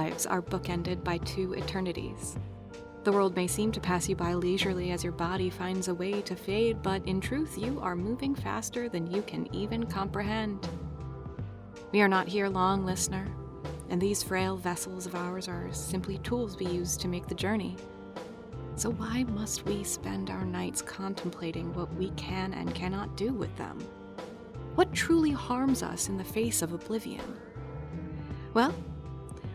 lives are bookended by 2 eternities. The world may seem to pass you by leisurely as your body finds a way to fade, but in truth, you are moving faster than you can even comprehend. We are not here long, listener, and these frail vessels of ours are simply tools we use to make the journey. So why must we spend our nights contemplating what we can and cannot do with them? What truly harms us in the face of oblivion? Well,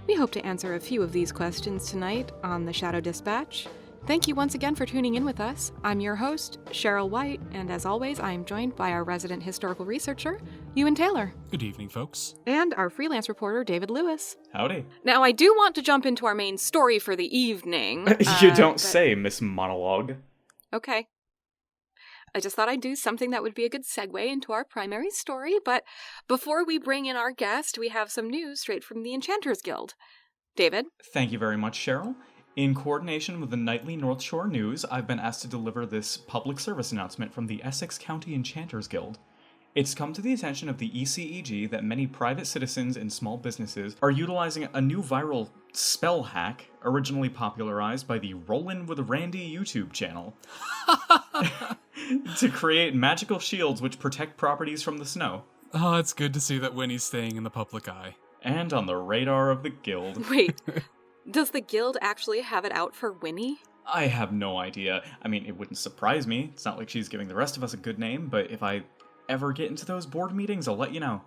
we hope to answer a few of these questions tonight on the Shadow Dispatch. Thank you once again for tuning in with us. I'm your host, Cheryl White, and as always, I am joined by our resident historical researcher, Ewan Taylor. Good evening, folks. And our freelance reporter, David Lewis. Howdy. Now, I do want to jump into our main story for the evening. You don't say, Miss Monologue. Okay. I just thought I'd do something that would be a good segue into our primary story, but before we bring in our guest, we have some news straight from the Enchanters Guild. David? Thank you very much, Cheryl. In coordination with the nightly North Shore News, I've been asked to deliver this public service announcement from the Essex County Enchanters Guild. It's come to the attention of the ECEG that many private citizens and small businesses are utilizing a new viral spell hack originally popularized by the Rollin' with Randy YouTube channel to create magical shields which protect properties from the snow. Oh, it's good to see that Winnie's staying in the public eye. And on the radar of the guild. Wait, does the guild actually have it out for Winnie? I have no idea. I mean, it wouldn't surprise me. It's not like she's giving the rest of us a good name, but if I ever get into those board meetings, I'll let you know.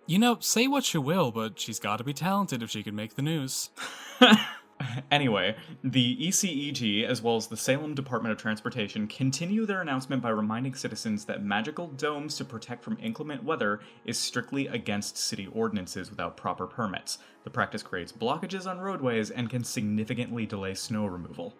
You know, say what you will, but she's got to be talented if she can make the news. Anyway, the ECEG, as well as the Salem Department of Transportation, continue their announcement by reminding citizens that magical domes to protect from inclement weather is strictly against city ordinances without proper permits. The practice creates blockages on roadways and can significantly delay snow removal.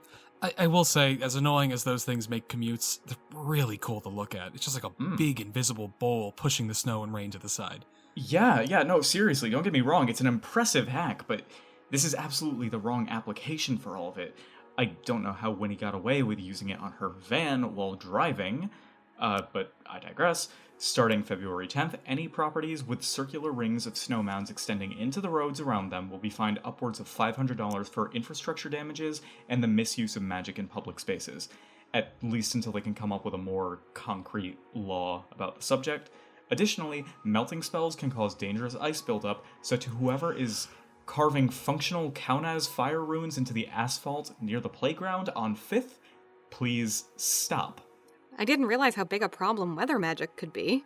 I will say, as annoying as those things make commutes, they're really cool to look at. It's just like a big invisible bowl pushing the snow and rain to the side. Yeah, no, seriously, don't get me wrong, it's an impressive hack, but this is absolutely the wrong application for all of it. I don't know how Winnie got away with using it on her van while driving, but I digress. Starting February 10th, any properties with circular rings of snow mounds extending into the roads around them will be fined upwards of $500 for infrastructure damages and the misuse of magic in public spaces, at least until they can come up with a more concrete law about the subject. Additionally, melting spells can cause dangerous ice buildup, so to whoever is carving functional count-as fire runes into the asphalt near the playground on 5th, please stop. I didn't realize how big a problem weather magic could be,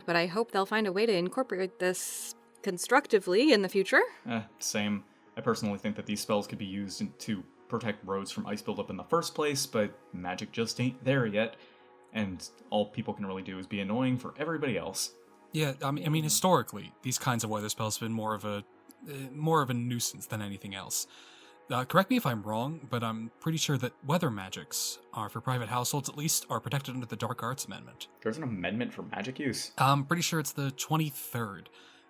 but I hope they'll find a way to incorporate this constructively in the future. Same. I personally think that these spells could be used to protect roads from ice buildup in the first place, but magic just ain't there yet, and all people can really do is be annoying for everybody else. Yeah, I mean, historically, these kinds of weather spells have been more of a nuisance than anything else. Correct me if I'm wrong, but I'm pretty sure that weather magics, are for private households at least, are protected under the Dark Arts Amendment. There's an amendment for magic use? I'm pretty sure it's the 23rd.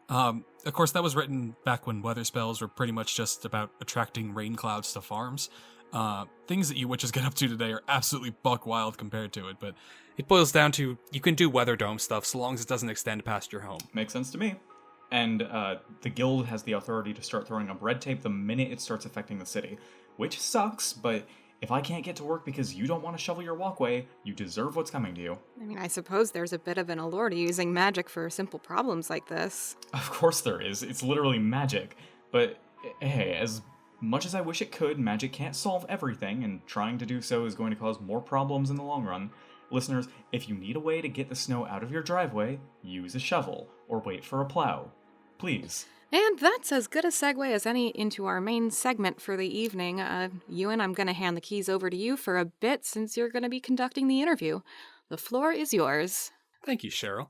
Of course, that was written back when weather spells were pretty much just about attracting rain clouds to farms. Things that you witches get up to today are absolutely buck wild compared to it, but it boils down to you can do weather dome stuff so long as it doesn't extend past your home. Makes sense to me. And the guild has the authority to start throwing up red tape the minute it starts affecting the city. Which sucks, but if I can't get to work because you don't want to shovel your walkway, you deserve what's coming to you. I mean, I suppose there's a bit of an allure to using magic for simple problems like this. Of course there is. It's literally magic. But hey, as much as I wish it could, magic can't solve everything, and trying to do so is going to cause more problems in the long run. Listeners, if you need a way to get the snow out of your driveway, use a shovel, or wait for a plow. Please. And that's as good a segue as any into our main segment for the evening. Ewan, I'm going to hand the keys over to you for a bit since you're going to be conducting the interview. The floor is yours. Thank you, Cheryl.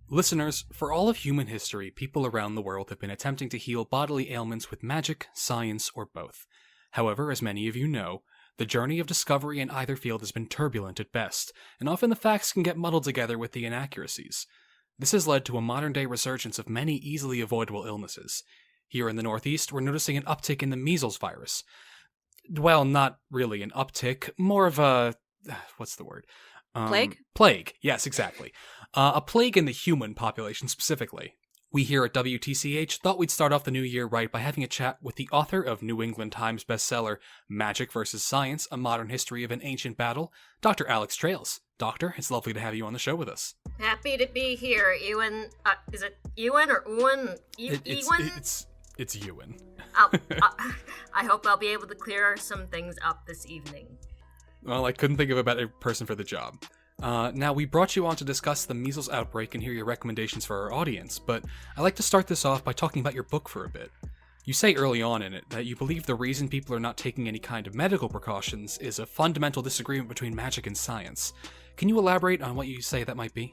Listeners, for all of human history, people around the world have been attempting to heal bodily ailments with magic, science, or both. However, as many of you know, the journey of discovery in either field has been turbulent at best, and often the facts can get muddled together with the inaccuracies. This has led to a modern-day resurgence of many easily avoidable illnesses. Here in the Northeast, we're noticing an uptick in the Measles Virus. Well, not really an uptick, more of a... what's the word? Plague? Plague, yes, exactly. A plague in the human population specifically. We here at WTCH thought we'd start off the new year right by having a chat with the author of New England Times bestseller Magic vs. Science, A Modern History of an Ancient Battle, Dr. Alex Trails. Doctor, it's lovely to have you on the show with us. Happy to be here, Ewan. Is it Ewan or Ewan? Ewan? It's Ewan. I hope I'll be able to clear some things up this evening. Well, I couldn't think of a better person for the job. Now, we brought you on to discuss the measles outbreak and hear your recommendations for our audience, but I'd like to start this off by talking about your book for a bit. You say early on in it that you believe the reason people are not taking any kind of medical precautions is a fundamental disagreement between magic and science. Can you elaborate on what you say that might be?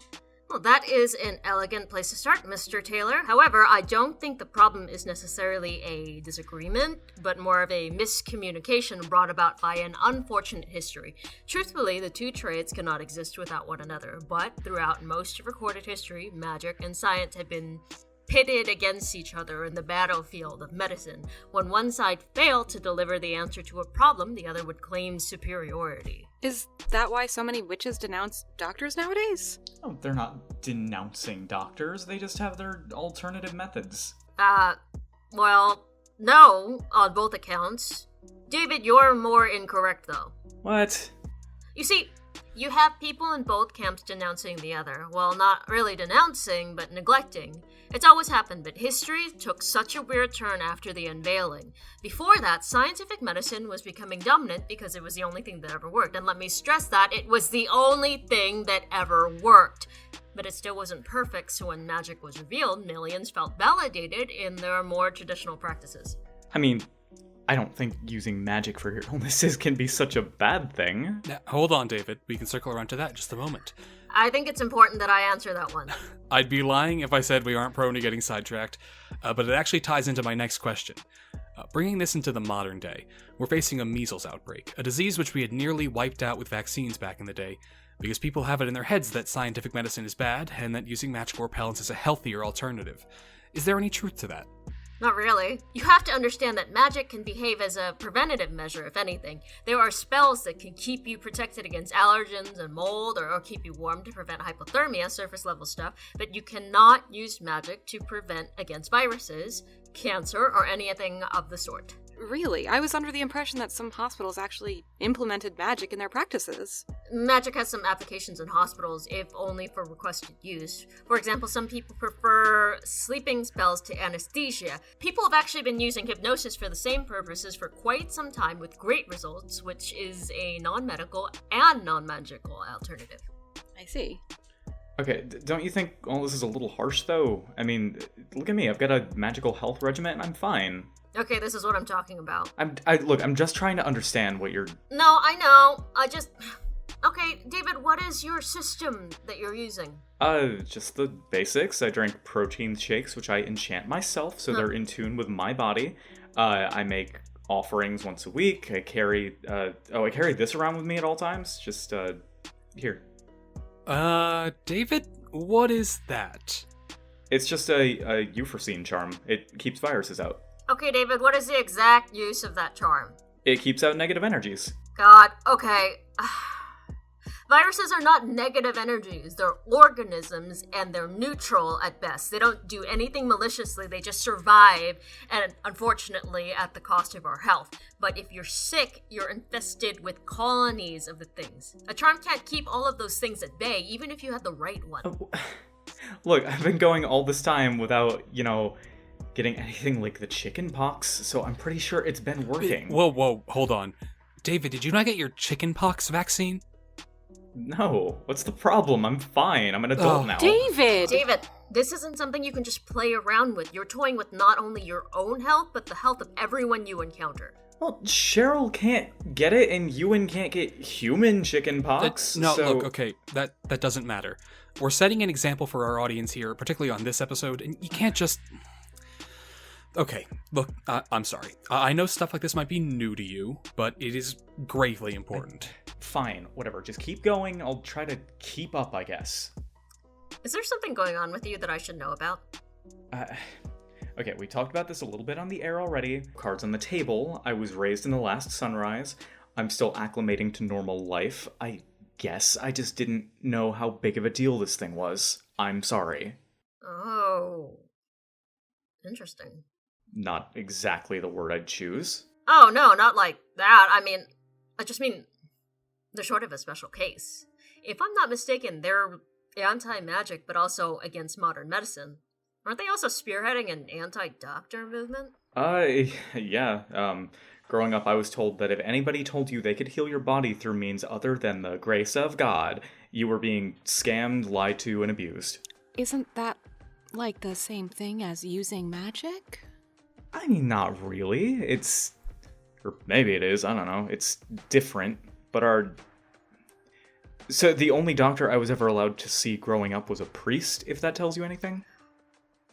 Well, that is an elegant place to start, Mr. Taylor. However, I don't think the problem is necessarily a disagreement, but more of a miscommunication brought about by an unfortunate history. Truthfully, the two trades cannot exist without one another, but throughout most of recorded history, magic and science have been pitted against each other in the battlefield of medicine. When one side failed to deliver the answer to a problem, the other would claim superiority. Is that why so many witches denounce doctors nowadays? Oh, they're not denouncing doctors, they just have their alternative methods. Well, no, on both accounts. David, you're more incorrect, though. What? You see, you have people in both camps denouncing the other. Well, not really denouncing, but neglecting. It's always happened, but history took such a weird turn after the unveiling. Before that, scientific medicine was becoming dominant because it was the only thing that ever worked. And let me stress that, it was the only thing that ever worked. But it still wasn't perfect, so when magic was revealed, millions felt validated in their more traditional practices. I mean, I don't think using magic for your illnesses can be such a bad thing. Now, hold on, David. We can circle around to that in just a moment. I think it's important that I answer that one. I'd be lying if I said we aren't prone to getting sidetracked, but it actually ties into my next question. Bringing this into the modern day, we're facing a measles outbreak, a disease which we had nearly wiped out with vaccines back in the day, because people have it in their heads that scientific medicine is bad and that using magical repellents is a healthier alternative. Is there any truth to that? Not really. You have to understand that magic can behave as a preventative measure, if anything. There are spells that can keep you protected against allergens and mold, or keep you warm to prevent hypothermia, surface level stuff, but you cannot use magic to prevent against viruses, cancer, or anything of the sort. Really? I was under the impression that some hospitals actually implemented magic in their practices. Magic has some applications in hospitals, if only for requested use. For example, some people prefer sleeping spells to anesthesia. People have actually been using hypnosis for the same purposes for quite some time with great results, which is a non-medical and non-magical alternative. I see. Okay, don't you think all this is a little harsh, though? I mean, look at me, I've got a magical health regimen and I'm fine. Okay, this is what I'm talking about. I'm just trying to understand what you're... No, I know. Okay, David, what is your system that you're using? Just the basics. I drink protein shakes, which I enchant myself, so they're in tune with my body. I make offerings once a week. I carry this around with me at all times. Just, here. David, what is that? It's just a Euphrosyne charm. It keeps viruses out. Okay, David, what is the exact use of that charm? It keeps out negative energies. God, okay. Viruses are not negative energies. They're organisms, and they're neutral at best. They don't do anything maliciously. They just survive, and unfortunately, at the cost of our health. But if you're sick, you're infested with colonies of the things. A charm can't keep all of those things at bay, even if you had the right one. Look, I've been going all this time without, getting anything like the chicken pox, so I'm pretty sure it's been working. Whoa, hold on. David, did you not get your chicken pox vaccine? No. What's the problem? I'm fine. I'm an adult now. David, this isn't something you can just play around with. You're toying with not only your own health, but the health of everyone you encounter. Well, Cheryl can't get it, and Ewan can't get human chicken pox. Look, okay, that doesn't matter. We're setting an example for our audience here, particularly on this episode, and you can't just... Okay, look, I'm sorry. I know stuff like this might be new to you, but it is gravely important. Fine, whatever. Just keep going. I'll try to keep up, I guess. Is there something going on with you that I should know about? Okay, we talked about this a little bit on the air already. Cards on the table. I was raised in the last sunrise. I'm still acclimating to normal life. I guess I just didn't know how big of a deal this thing was. I'm sorry. Oh. Interesting. Not exactly the word I'd choose. Oh, no, not like that. I just mean they're sort of a special case. If I'm not mistaken, they're anti-magic, but also against modern medicine. Aren't they also spearheading an anti-doctor movement? Yeah. Growing up, I was told that if anybody told you they could heal your body through means other than the grace of God, you were being scammed, lied to, and abused. Isn't that like the same thing as using magic? I mean, not really. Or maybe it is, I don't know. It's different, but So the only doctor I was ever allowed to see growing up was a priest, if that tells you anything?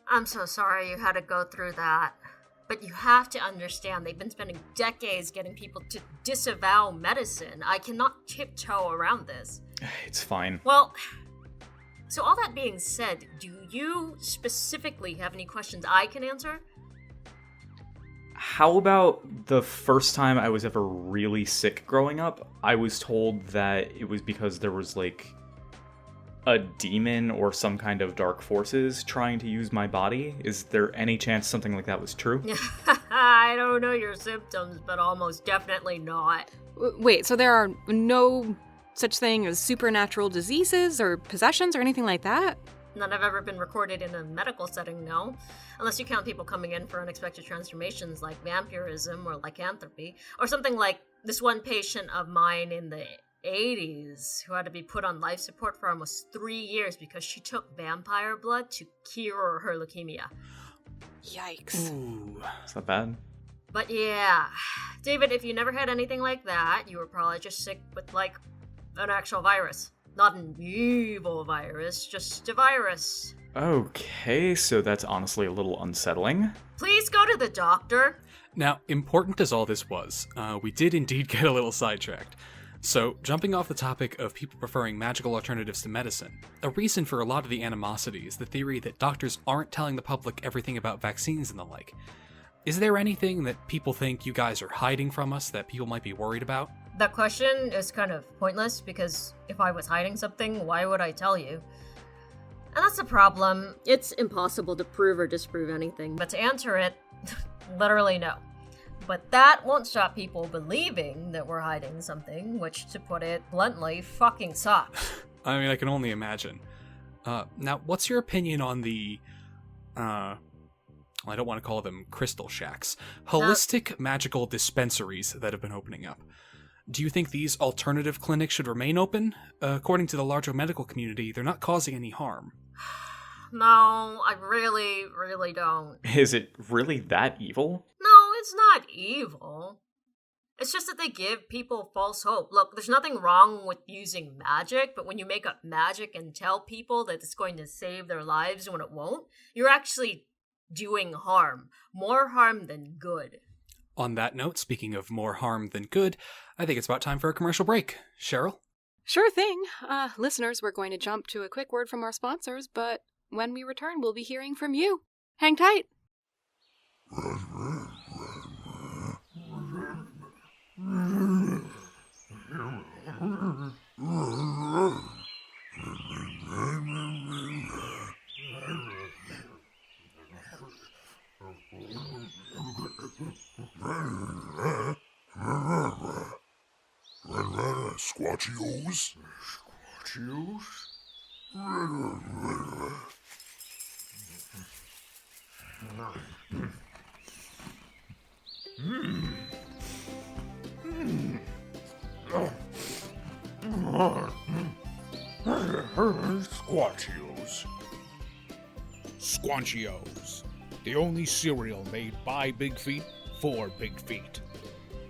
I'm so sorry you had to go through that. But you have to understand, they've been spending decades getting people to disavow medicine. I cannot tiptoe around this. It's fine. Well, so all that being said, do you specifically have any questions I can answer? How about the first time I was ever really sick growing up? I was told that it was because there was, a demon or some kind of dark forces trying to use my body. Is there any chance something like that was true? I don't know your symptoms, but almost definitely not. Wait, so there are no such thing as supernatural diseases or possessions or anything like that? None have ever been recorded in a medical setting, no. Unless you count people coming in for unexpected transformations like vampirism or lycanthropy, or something like this one patient of mine in the 80s who had to be put on life support for almost 3 years because she took vampire blood to cure her leukemia. Yikes. Ooh, is that bad? But yeah, David, if you never had anything like that, you were probably just sick with, an actual virus. Not an evil virus, just a virus. Okay, so that's honestly a little unsettling. Please go to the doctor. Now, important as all this was, we did indeed get a little sidetracked. So, jumping off the topic of people preferring magical alternatives to medicine, a reason for a lot of the animosity is the theory that doctors aren't telling the public everything about vaccines and the like. Is there anything that people think you guys are hiding from us that people might be worried about? That question is kind of pointless because if I was hiding something, why would I tell you? And that's the problem. It's impossible to prove or disprove anything, but to answer it, literally no. But that won't stop people believing that we're hiding something, which, to put it bluntly, fucking sucks. I mean, I can only imagine. Now, what's your opinion on the, I don't want to call them crystal shacks, holistic magical dispensaries that have been opening up? Do you think these alternative clinics should remain open? According to the larger medical community, they're not causing any harm. No, I really, really don't. Is it really that evil? No, it's not evil. It's just that they give people false hope. Look, there's nothing wrong with using magic, but when you make up magic and tell people that it's going to save their lives when it won't, you're actually doing harm. More harm than good. On that note, speaking of more harm than good, I think it's about time for a commercial break. Cheryl? Sure thing. Listeners, we're going to jump to a quick word from our sponsors, but when we return, we'll be hearing from you. Hang tight. Squatchy-O's? Squatchy-O's? Squatchy-O's. Squatchy-O's. The only cereal made by Big Feet for Big Feet.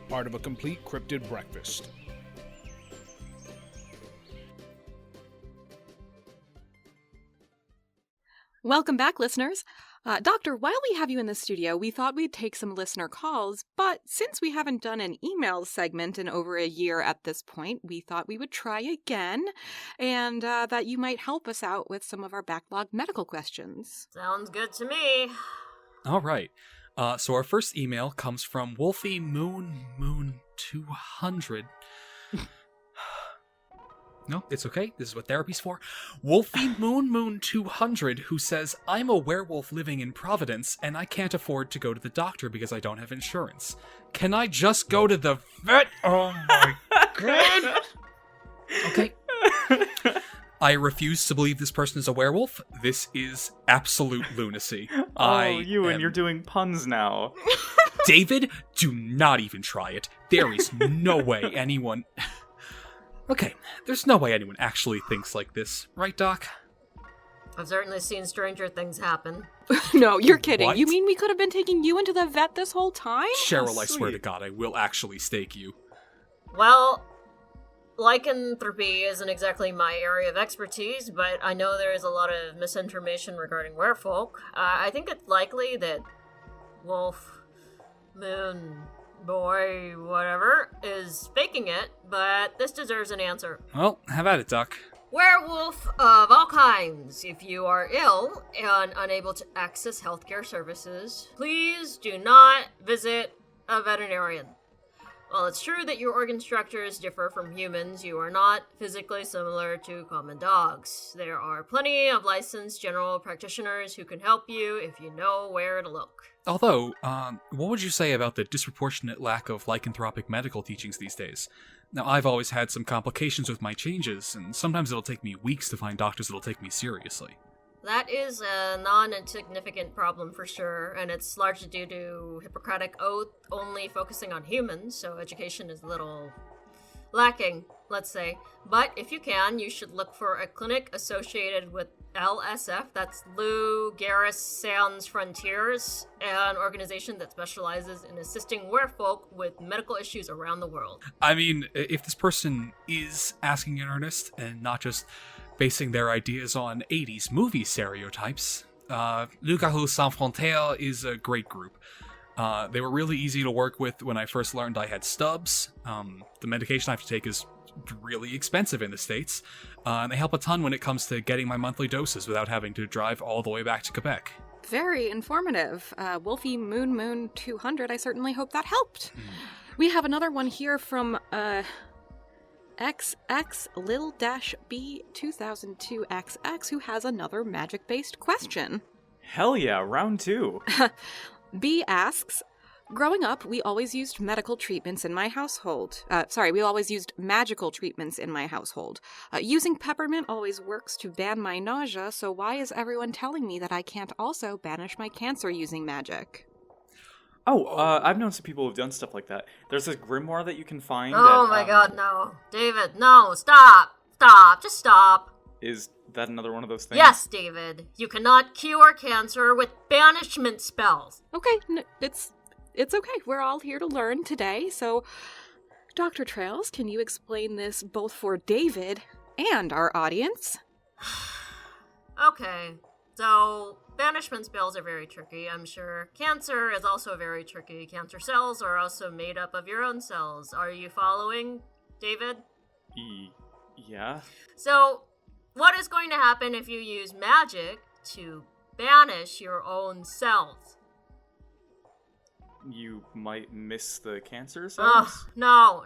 Part of a complete cryptid breakfast. Welcome back, listeners. Doctor, while we have you in the studio, we thought we'd take some listener calls, but since we haven't done an email segment in over a year at this point, we thought we would try again, and that you might help us out with some of our backlogged medical questions. Sounds good to me. All right. So our first email comes from Wolfie Moon 200. No, it's okay. This is what therapy's for. Wolfie Moon 200, who says, I'm a werewolf living in Providence, and I can't afford to go to the doctor because I don't have insurance. Can I just go to the vet? Oh my god! Okay. I refuse to believe this person is a werewolf. This is absolute lunacy. Ewan, you're doing puns now. David, do not even try it. There is no way anyone... Okay, there's no way anyone actually thinks like this. Right, Doc? I've certainly seen stranger things happen. No, you're kidding. What? You mean we could have been taking you into the vet this whole time? Cheryl, I swear to God, I will actually stake you. Well, lycanthropy isn't exactly my area of expertise, but I know there is a lot of misinformation regarding werefolk. I think it's likely that Wolf, Moon, Boy, whatever, is faking it, but this deserves an answer. Well, have at it, Doc. Werewolf of all kinds. If you are ill and unable to access healthcare services, please do not visit a veterinarian. While it's true that your organ structures differ from humans, you are not physically similar to common dogs. There are plenty of licensed general practitioners who can help you if you know where to look. Although, what would you say about the disproportionate lack of lycanthropic medical teachings these days? Now, I've always had some complications with my changes, and sometimes it'll take me weeks to find doctors that'll take me seriously. That is a non-insignificant problem for sure, and it's largely due to Hippocratic Oath only focusing on humans, so education is a little lacking, let's say. But if you can, you should look for a clinic associated with LSF, that's Lou Gehrig's Sans Frontiers, an organization that specializes in assisting werefolk with medical issues around the world. I mean, if this person is asking in earnest and not just basing their ideas on 80s movie stereotypes, Lou Gehrig's Sans Frontières is a great group. They were really easy to work with when I first learned I had stubs. The medication I have to take is really expensive in the States, and they help a ton when it comes to getting my monthly doses without having to drive all the way back to Quebec. Very informative. Wolfie Moon 200, I certainly hope that helped. We have another one here from XX-B2002XX, who has another magic-based question. Hell yeah, round 2. B asks, growing up, we always used medical treatments in my household. We always used magical treatments in my household. Using peppermint always works to ban my nausea, so why is everyone telling me that I can't also banish my cancer using magic? I've known some people who've done stuff like that. There's this grimoire that you can find. Oh my god, no. David, no, stop. Stop, just stop. Is that another one of those things? Yes, David. You cannot cure cancer with banishment spells. Okay, it's okay. We're all here to learn today, so Dr. Trails, can you explain this both for David and our audience? Okay, so banishment spells are very tricky, I'm sure. Cancer is also very tricky. Cancer cells are also made up of your own cells. Are you following, David? Yeah. So, what is going to happen if you use magic to banish your own cells? You might miss the cancer cells? No.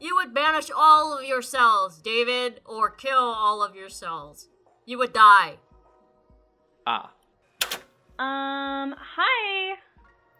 You would banish all of your cells, David, or kill all of your cells. You would die. Hi.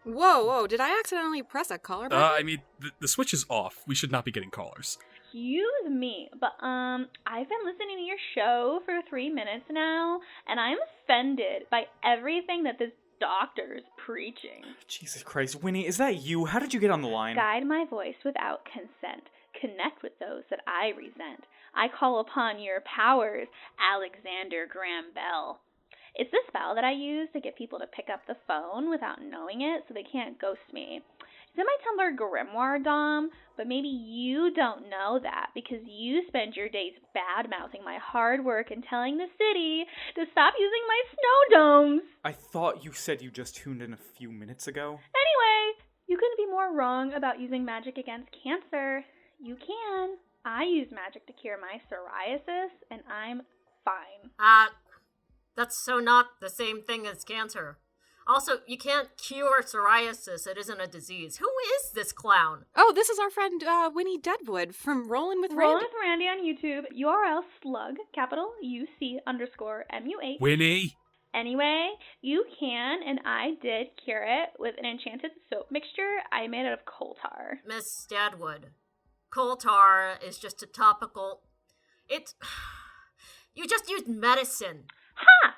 Whoa, did I accidentally press a caller button? I mean, the switch is off. We should not be getting callers. Excuse me, but I've been listening to your show for 3 minutes now, and I'm offended by everything that this doctor's preaching. Jesus Christ, Winnie, is that you? How did you get on the line? Guide my voice without consent. Connect with those that I resent. I call upon your powers, Alexander Graham Bell. It's the spell that I use to get people to pick up the phone without knowing it so they can't ghost me. It's in my Tumblr grimoire, Dom, but maybe you don't know that because you spend your days bad-mouthing my hard work and telling the city to stop using my snow domes. I thought you said you just tuned in a few minutes ago. Anyway, you couldn't be more wrong about using magic against cancer. You can. I use magic to cure my psoriasis, and I'm fine. That's so not the same thing as cancer. Also, you can't cure psoriasis. It isn't a disease. Who is this clown? Oh, this is our friend Winnie Deadwood from Rollin' with Rollin' Randy. with Randy on YouTube. URL slug, capital UC_MUH. Winnie! Anyway, you can, and I did cure it with an enchanted soap mixture I made out of coal tar. Miss Deadwood, coal tar is just a topical... You just used medicine. Ha!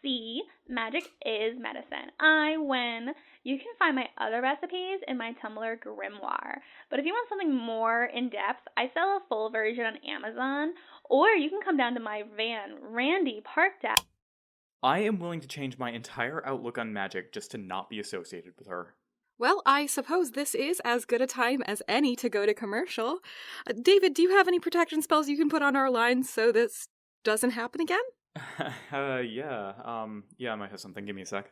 See, magic is medicine. I win. You can find my other recipes in my Tumblr grimoire. But if you want something more in-depth, I sell a full version on Amazon, or you can come down to my van, Randy parked at. I am willing to change my entire outlook on magic just to not be associated with her. Well, I suppose this is as good a time as any to go to commercial. David, do you have any protection spells you can put on our lines so this doesn't happen again? Yeah, I might have something. Give me a sec.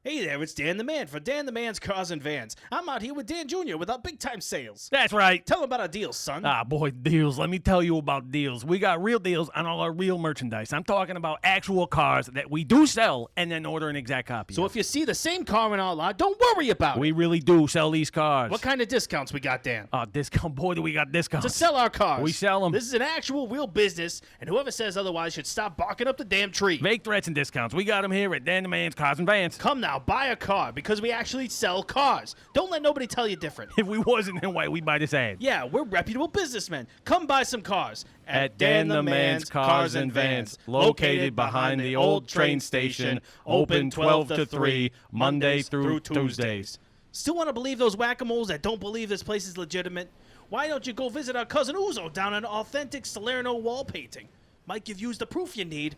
Hey there, it's Dan the Man for Dan the Man's Cars and Vans. I'm out here with Dan Jr. with our big time sales. That's right. Tell him about our deals, son. Ah, boy, deals. Let me tell you about deals. We got real deals on all our real merchandise. I'm talking about actual cars that we do sell and then order an exact copy So of. if you see the same car in our lot, don't worry about We it. really do sell these cars. What kind of discounts we got, Dan? Discount? Boy, do we got discounts. To sell our cars. We sell them. This is an actual real business, and whoever says otherwise should stop barking up the damn tree. Fake threats and discounts. We got them here at Dan the Man's Cars and Vans. Come now, buy a car, because we actually sell cars. Don't let nobody tell you different. If we wasn't, then why we'd buy this ad? Yeah, we're reputable businessmen. Come buy some cars. At Dan the Man's Cars and Vans, located behind the old train station, open 12 to 3, Monday through Tuesdays. Still want to believe those whack-a-moles that don't believe this place is legitimate? Why don't you go visit our cousin Uzo down in authentic Salerno wall painting? Might give you the proof you need.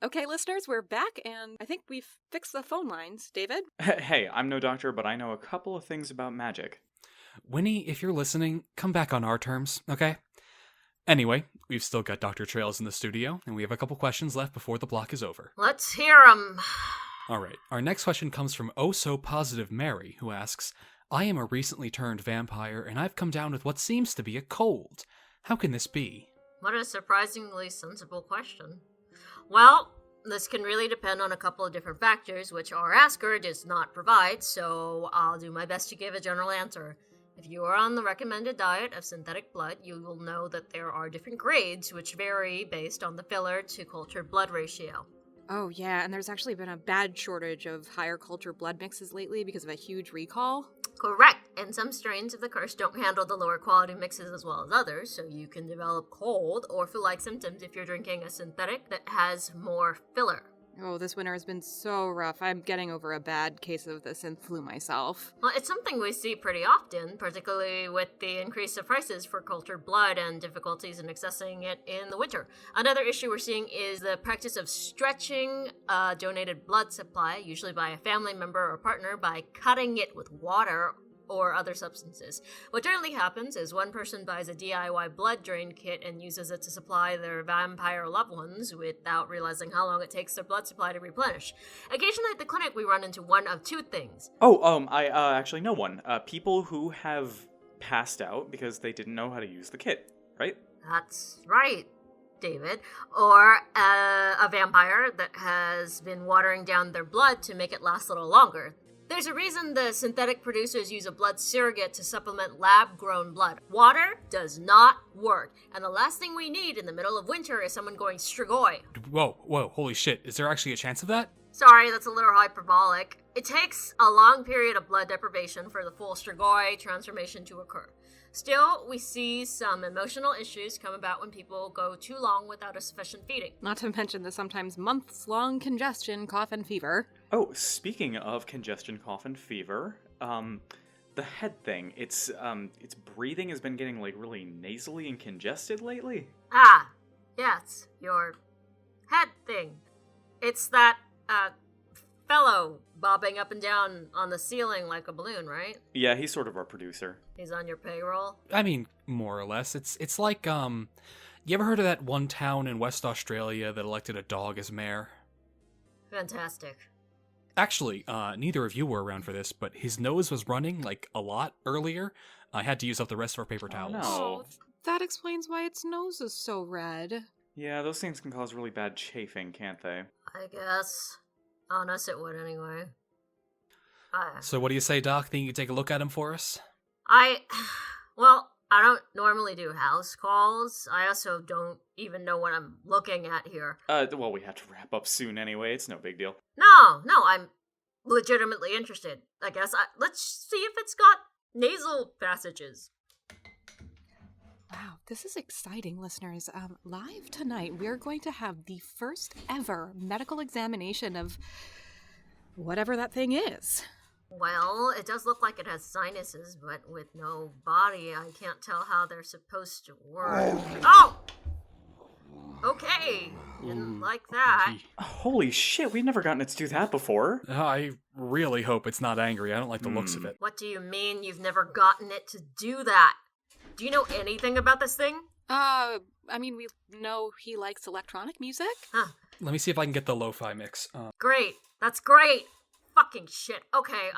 Okay, listeners, we're back, and I think we've fixed the phone lines. David? Hey, I'm no doctor, but I know a couple of things about magic. Winnie, if you're listening, come back on our terms, okay? Anyway, we've still got Dr. Trails in the studio, and we have a couple questions left before the block is over. Let's hear 'em. Alright, our next question comes from oh-so-positive Mary, who asks, I am a recently turned vampire, and I've come down with what seems to be a cold. How can this be? What a surprisingly sensible question. Well, this can really depend on a couple of different factors, which our asker does not provide, so I'll do my best to give a general answer. If you are on the recommended diet of synthetic blood, you will know that there are different grades, which vary based on the filler to cultured blood ratio. Oh, yeah, and there's actually been a bad shortage of higher culture blood mixes lately because of a huge recall. Correct, and some strains of the curse don't handle the lower quality mixes as well as others, so you can develop cold or flu-like symptoms if you're drinking a synthetic that has more filler. Oh, this winter has been so rough. I'm getting over a bad case of the synth flu myself. Well, it's something we see pretty often, particularly with the increase of prices for cultured blood and difficulties in accessing it in the winter. Another issue we're seeing is the practice of stretching a donated blood supply, usually by a family member or partner, by cutting it with water or other substances. What generally happens is one person buys a DIY blood drain kit and uses it to supply their vampire loved ones without realizing how long it takes their blood supply to replenish. Occasionally at the clinic we run into one of two things. I actually know one. People who have passed out because they didn't know how to use the kit, right? That's right, David. Or a vampire that has been watering down their blood to make it last a little longer. There's a reason the synthetic producers use a blood surrogate to supplement lab-grown blood. Water does not work, and the last thing we need in the middle of winter is someone going strigoi. Whoa, holy shit, is there actually a chance of that? Sorry, that's a little hyperbolic. It takes a long period of blood deprivation for the full strigoi transformation to occur. Still, we see some emotional issues come about when people go too long without a sufficient feeding. Not to mention the sometimes months-long congestion, cough, and fever. Oh, speaking of congestion, cough, and fever, the head thing, its breathing has been getting, really nasally and congested lately. Ah, yes, your head thing. It's that, fellow bobbing up and down on the ceiling like a balloon, right? Yeah, he's sort of our producer. He's on your payroll? I mean, more or less. It's like, you ever heard of that one town in West Australia that elected a dog as mayor? Fantastic. Actually, neither of you were around for this, but his nose was running, a lot earlier. I had to use up the rest of our paper towels. No. Oh, that explains why its nose is so red. Yeah, those things can cause really bad chafing, can't they? I guess. On us it would anyway. So what do you say, Doc? Think you could take a look at him for us? Well, I don't normally do house calls. I also don't even know what I'm looking at here. Well, we have to wrap up soon anyway. It's no big deal. No, I'm legitimately interested. I guess. Let's see if it's got nasal passages. Wow, this is exciting, listeners. Live tonight, we're going to have the first ever medical examination of whatever that thing is. Well, it does look like it has sinuses, but with no body, I can't tell how they're supposed to work. Oh! Okay, didn't like that. Holy shit, we've never gotten it to do that before. I really hope it's not angry. I don't like the looks of it. What do you mean you've never gotten it to do that? Do you know anything about this thing? We know he likes electronic music. Huh. Let me see if I can get the lo-fi mix. Great. That's great. Fucking shit. Okay,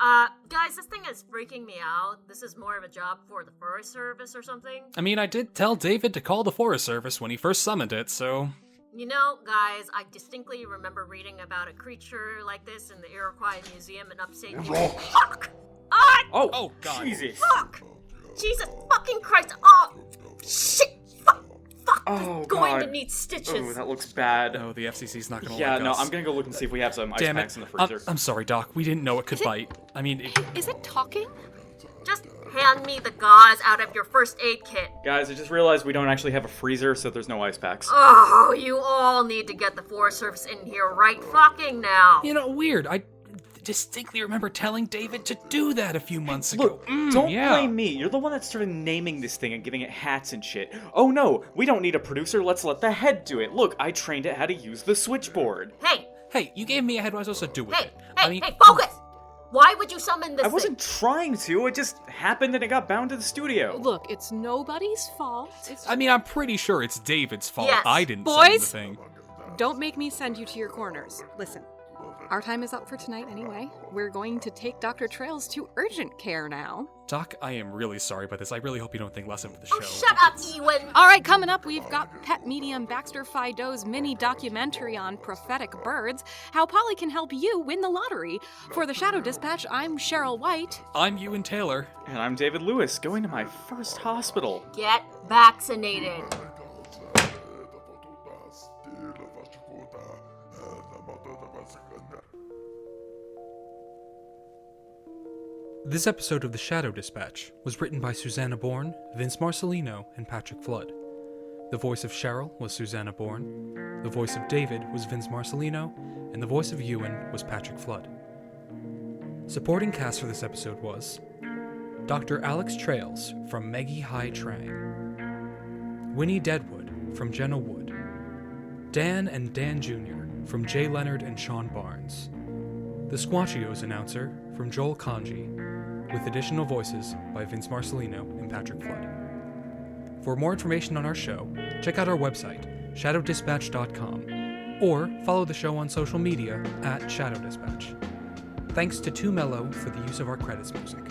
guys, this thing is freaking me out. This is more of a job for the Forest Service or something. I mean, I did tell David to call the Forest Service when he first summoned it, so... You know, guys, I distinctly remember reading about a creature like this in the Iroquois Museum in upstate New York. Fuck! Oh, God. Jesus. Fuck! Jesus fucking Christ! Oh, shit! Fuck! Oh, It's going God. to need stitches. Oh, that looks bad. Oh, the FCC's not gonna Yeah, like no, us. I'm gonna go look and see if we have some ice Damn packs it. in the freezer. I'm sorry, Doc. We didn't know it could bite. I mean... Is it talking? Just hand me the gauze out of your first aid kit. Guys, I just realized we don't actually have a freezer, so there's no ice packs. Oh, you all need to get the Forest Service in here right fucking now. You know, weird. I distinctly remember telling David to do that a few months ago. Look, don't blame me. You're the one that started naming this thing and giving it hats and shit. Oh no, we don't need a producer. Let's let the head do it. Look, I trained it how to use the switchboard. Hey, you gave me a head. What was I supposed to do with it? Hey, focus! Why would you summon this I wasn't trying to. It just happened and it got bound to the studio. Look, it's nobody's fault. I mean, I'm pretty sure it's David's fault. Yes. I didn't summon the Boys, thing. don't make me send you to your corners. Listen, our time is up for tonight anyway. We're going to take Dr. Trails to urgent care now. Doc, I am really sorry about this. I really hope you don't think less of the show. Shut up, Ewan! All right, coming up, we've got pet medium Baxter Fido's mini documentary on prophetic birds, how Polly can help you win the lottery. For the Shadow Dispatch, I'm Cheryl White. I'm Ewan Taylor. And I'm David Lewis, going to my first hospital. Get vaccinated. This episode of The Shadow Dispatch was written by Suzanna Bornn, Vince Marcellino, and Patrick Flood. The voice of Cheryl was Suzanna Bornn, the voice of David was Vince Marcellino, and the voice of Ewan was Patrick Flood. Supporting cast for this episode was Dr. Alex Trails from Meggy High Trang, Winnie Deadwood from Jenna Wood, Dan and Dan Jr. from J. Leonard and Shawn Barnes, the Squatchy-O's announcer from Joel Congi, with additional voices by Vince Marcellino and Patrick Flood. For more information on our show, check out our website, shadowdispatch.com, or follow the show on social media at Shadow Dispatch. Thanks to 2Mello for the use of our credits music.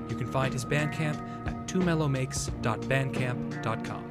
You can find his Bandcamp at 2mellomakes.bandcamp.com.